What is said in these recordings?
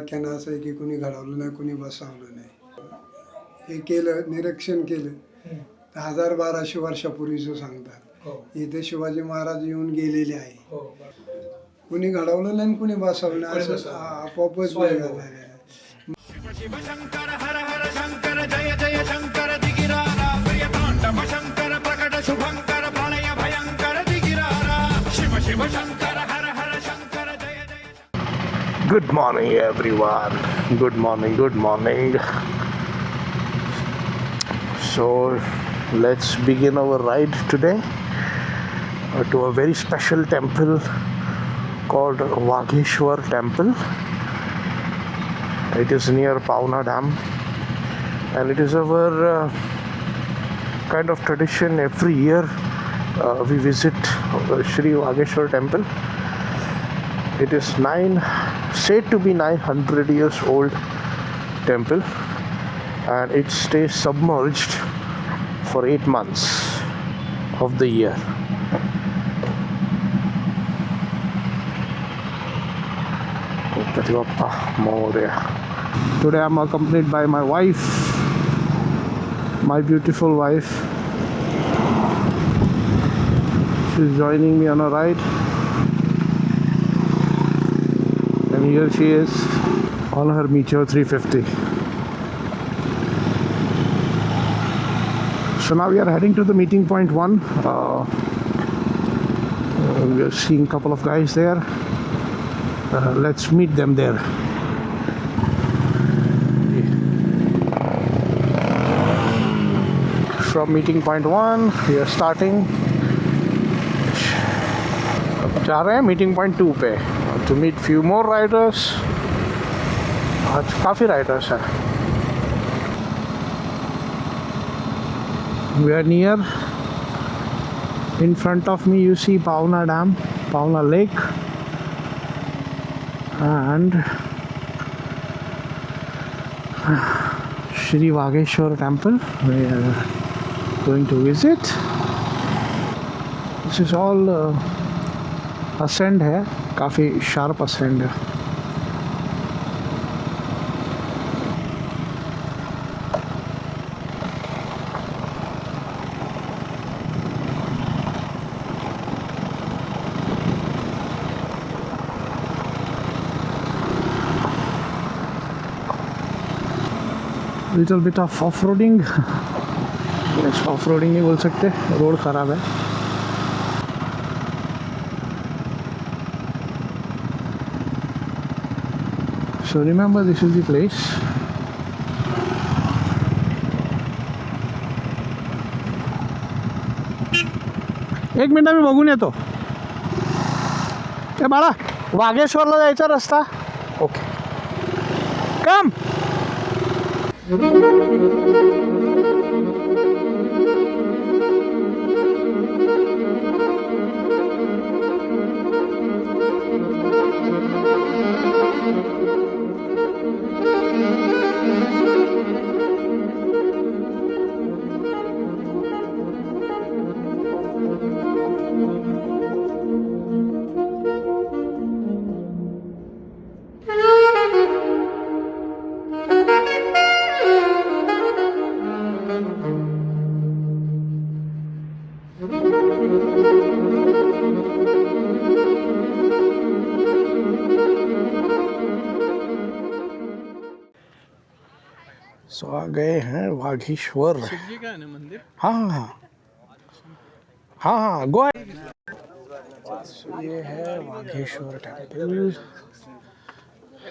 व्याख्यान असं आहे की कुणी घडवलं नाही, कुणी बसवलं नाही. हे केलं, निरीक्षण केलं तर 1200 वर्षापूर्वीचं सांगतात. इथे शिवाजी महाराज येऊन गेलेले आहे. कुणी घडवलं नाही, कुणी बसवलं नाही, असं आपोआपच झालेलं आहे. शिव शंकर हर हर शंकर जय जय शंकर दिगिरारा प्रियतांडव शंकर प्रकट शुभंकर प्रलय भयंकर दिगिरारा शिव शिव शंकर हर हर शंकर जय जय. Good morning, everyone. Good morning, good morning. So, let's begin our ride today to a very special temple called Wagheshwar Temple. It is near Pavna Dam, and it is our kind of tradition. Every year we visit Shri Wagheshwar Temple. It is said to be 900 years old temple, and it stays submerged for 8 months of the year. Today I'm accompanied by my wife, my beautiful wife. She's joining me on a ride, and here she is on her Meteor 350. So now we are heading to the meeting point 1. We are seeing a couple of guys there. Let's meet them there. From meeting point 1 we are starting. अब जा रहे हैं meeting point 2 pay to meet few more riders. आज काफ़ी riders हैं. We are near. In front of me you see Pavna Dam, Pavna Lake, and Shri Wagheshwar Temple we are going to visit. This is all ascent है, काफ़ी sharp ascent है. Little bit of off-roading. Yes, off-roading नहीं बोल सकते, road खराब है. So remember, this is the place. एक minute मी बघून येतो. ए बाळा, वाघेश्वरला जायचा रस्ता. ओके, कम. सो आ गए हैं वाघेश्वर. शिवजी का है ना मंदिर. हाँ हाँ हाँ हाँ हाँ गो. सो ये है वाघेश्वर टेम्पल.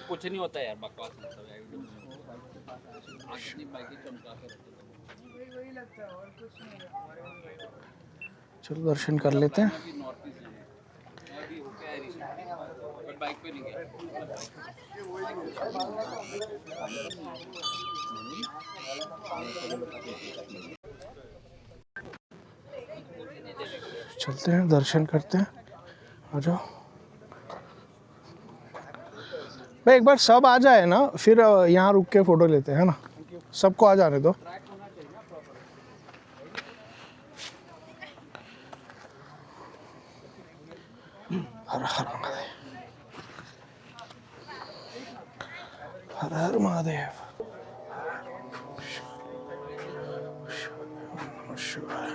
कुछ नहीं होता यार, बकवास मतलब है. चलो दर्शन कर लेते हैं. बाइक पे नहीं गया. चलते हैं, दर्शन करते हैं. आ जाओ भाई, एक बार सब आ जाए ना, फिर यहाँ रुक के फोटो लेते हैं ना. सबको आ जाने दो. हर हर महादेव. हर हर महादेव. शिवाय.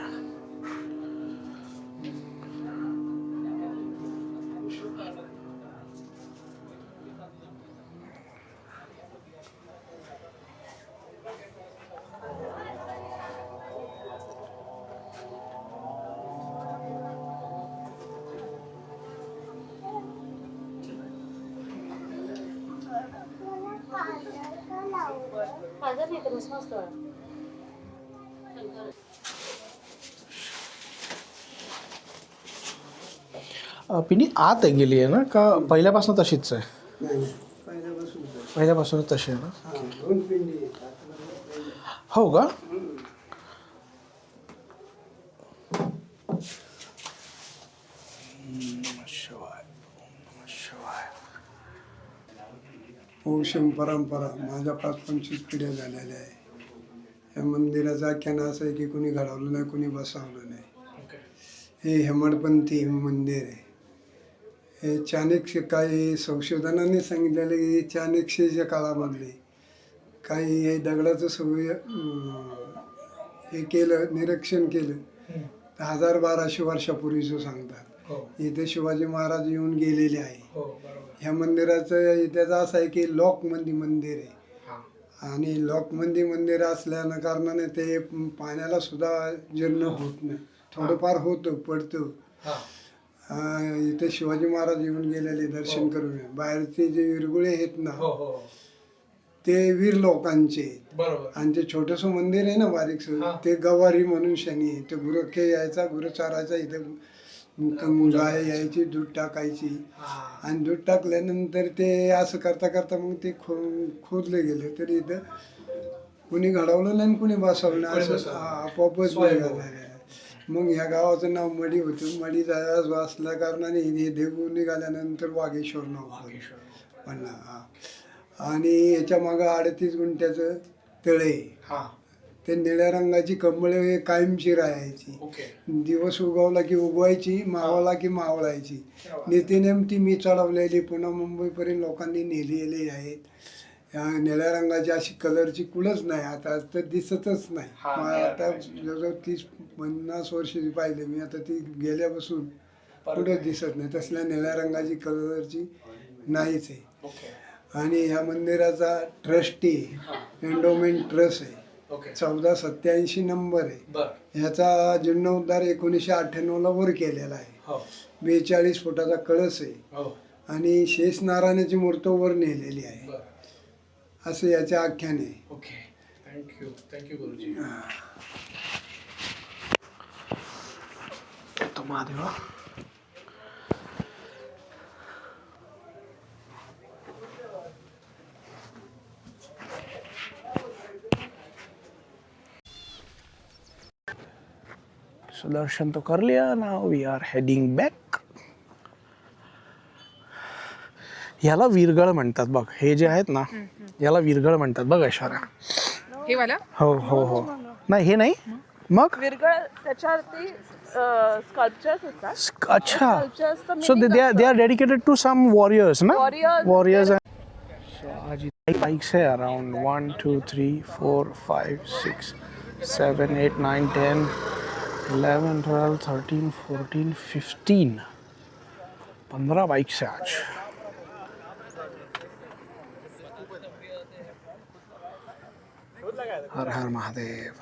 पिनी आत गेली आहे ना का पहिल्यापासून तशीच आहे? नाही पहिल्यापासून पहिल्यापासून तशी आहे ना? 2 पिंडी आहेत. हो का? शिवाय शिवाय. वंशम परंपरा माझ्या 5-25 पिढ्या झालेल्या आहे. या मंदिराचं आख्यान असं आहे की कोणी घडवलं नाही, कोणी बसवलं नाही. हे हेमडपंथी मंदिर आहे. हे चाणक्य काही संशोधनाने सांगितलेलं की चाणक्यच्या काळामधले काही हे दगडाचं सवय हे केलं, निरीक्षण केलं तर 1200 वर्षापूर्वीचं सांगतात. इथे शिवाजी महाराज येऊन गेलेले आहे. ह्या मंदिराचं इतिहास असं आहे की लॉकमंदी मंदिर आहे आणि लॉकमंदी मंदिर असल्यानं कारणाने ते पाण्याला सुद्धा जीर्ण होत नाही. थोडंफार होतं, पडतं. इथे शिवाजी महाराज येऊन गेलेले दर्शन करून. बाहेरचे जे विरगुळे आहेत ना ते वीर लोकांचे आणि ते छोटंसं मंदिर आहे ना बारीकसं ते गवारी म्हणून शनी. ते गुरखे यायचा, गुरु चारायचा, इथं गाय यायची, दूध टाकायची आणि दूध टाकल्यानंतर ते असं करता करता मग ते खोदले गेले. तरी इथं कुणी घडवलं नाही, कुणी बसवलं नाही, असं आपोआपच झालं. मग ह्या गावाचं नाव मडी होतं. मडी असल्या कारणाने हे देऊ निघाल्यानंतर वाघेश्वर नाव पडलं. आणि याच्या मागं 38 गुंठ्याचं तळे. ते निळ्या रंगाची कंबळे कायमची राहायची. दिवस उगवला की उगवायची, मावळला की मावळायची. नीतीनेम ती मी चढवलेली पुन्हा मुंबईपर्यंत लोकांनी नेलेली आहेत. निळ्या रंगाची अशी कलरची कुलच नाही आता तर दिसतच नाही. आता जवळजवळ 30-50 वर्ष पाहिले मी. आता ती गेल्यापासून कुठंच दिसत नाही. तसल्या निळ्या रंगाची कलरची नाहीच आहे. आणि ह्या मंदिराचा ट्रस्टी एंडोमेंट ट्रस्ट आहे. 1487 नंबर आहे. ह्याचा जीर्णोद्धार 1998ला वर केलेला आहे. 42 फुटाचा कळस आहे आणि शेष नारायणाची मूर्त वर नेलेली आहे असं याचे आख्यान आहे. थँक्यू गुरुजी. तो महादेवा. So दर्शन तो कर लिया. Now we are heading back. याला विरगळ म्हणतात बघ. हे जे आहेत ना याला विरगळ म्हणतात बघ ऐश्वर्या. हे वाला? हो हो हो. नाही हे नाही मग विरगळ त्याच्यावरती स्कल्पचर्स असतात. अच्छा. So they are dedicated to some warriors ना. वॉरियर्स. सो आज बाइक्स है अराउंड 1 2 3 4 5 6 7 8 9 10 11 12 13 14 15 15 बाइक्स है आज. हर हर महादेव.